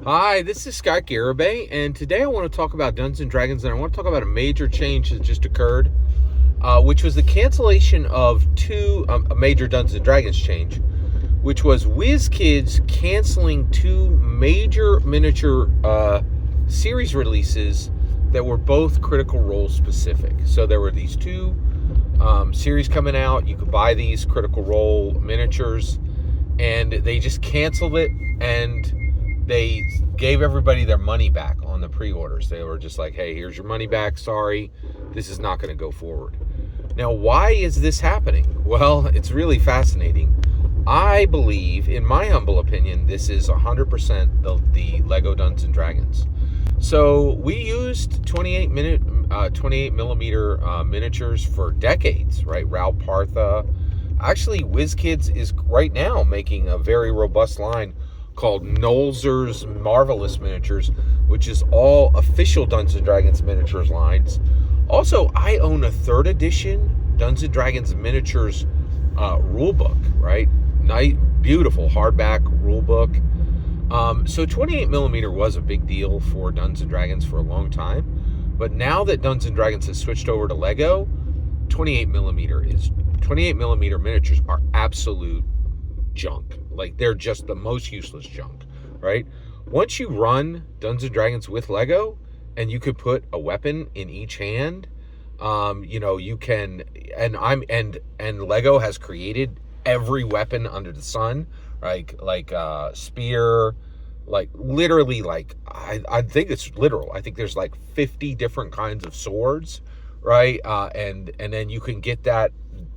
Hi, this is Scott Garibay, and today I want to talk about Dungeons & Dragons, and I want to talk about a major change that just occurred, which was the cancellation of a major Dungeons & Dragons change, which was WizKids canceling two major miniature series releases that were both Critical Role specific. So there were these two series coming out. You could buy these Critical Role miniatures, and they just canceled it, and they gave everybody their money back on the pre-orders. They were just like, hey, here's your money back. Sorry, this is not going to go forward. Now, why is this happening? Well, it's really fascinating. I believe, in my humble opinion, this is 100% the Lego Dungeons & Dragons. So we used 28 millimeter miniatures for decades, right? Raul Partha. Actually, WizKids is right now making a very robust line called Nolzur's Marvelous Miniatures, which is all official Dungeons & Dragons miniatures lines. Also, I own a 3rd edition Dungeons & Dragons miniatures rulebook, right? Nice, beautiful hardback rulebook. So 28 millimeter was a big deal for Dungeons & Dragons for a long time, but now that Dungeons & Dragons has switched over to Lego, 28 millimeter miniatures are absolute junk. Like, they're just the most useless junk, right? Once you run Dungeons & Dragons with Lego, and you could put a weapon in each hand, you can, and Lego has created every weapon under the sun, like spear, like literally, like I think it's literal. I think there's like 50 different kinds of swords, right? And then you can get that,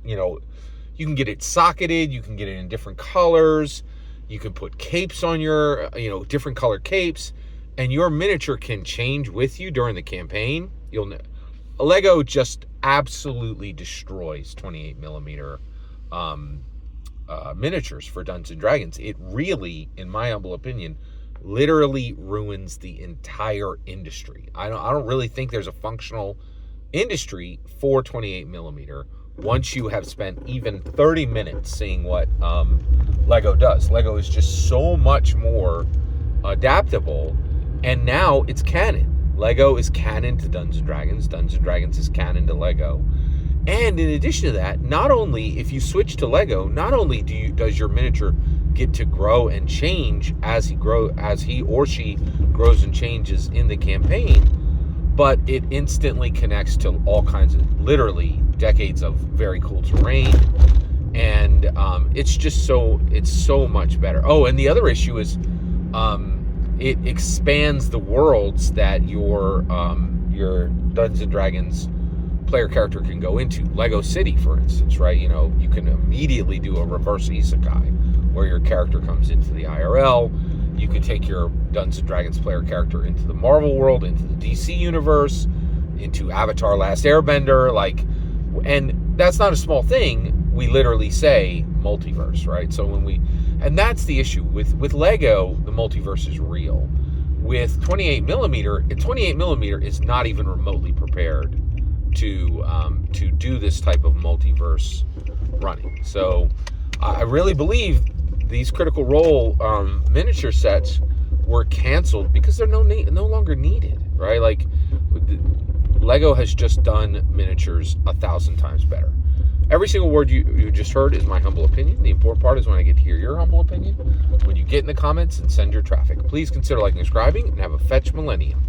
you can get it socketed, you can get it in different colors, you can put capes on your, different color capes, and your miniature can change with you during the campaign. Lego just absolutely destroys 28 millimeter miniatures for Dungeons & Dragons. It really, in my humble opinion, literally ruins the entire industry. I don't really think there's a functional industry for 28 millimeter once you have spent even 30 minutes seeing what Lego does. Lego is just so much more adaptable, and now it's canon. Lego is canon to Dungeons & Dragons. Dungeons & Dragons is canon to Lego. And in addition to that, not only, if you switch to Lego, not only does your miniature get to grow and change as he or she grows and changes in the campaign, but it instantly connects to all kinds of, literally, decades of very cool terrain, and it's so much better. Oh, and the other issue is it expands the worlds that your Dungeons & Dragons player character can go into. Lego City, for instance, right? You can immediately do a reverse isekai where your character comes into the IRL. You can take your Dungeons & Dragons player character into the Marvel world, into the DC universe, into Avatar Last Airbender, and that's not a small thing. We literally say multiverse, right? So and that's the issue with Lego, the multiverse is real. With 28 millimeter is not even remotely prepared to do this type of multiverse running. So I really believe these Critical Role miniature sets were canceled because they're no longer needed, right? Like, Lego has just done miniatures 1,000 times better. Every single word you just heard is my humble opinion. The important part is when I get to hear your humble opinion, when you get in the comments and send your traffic. Please consider liking and subscribing, and have a fetch millennium.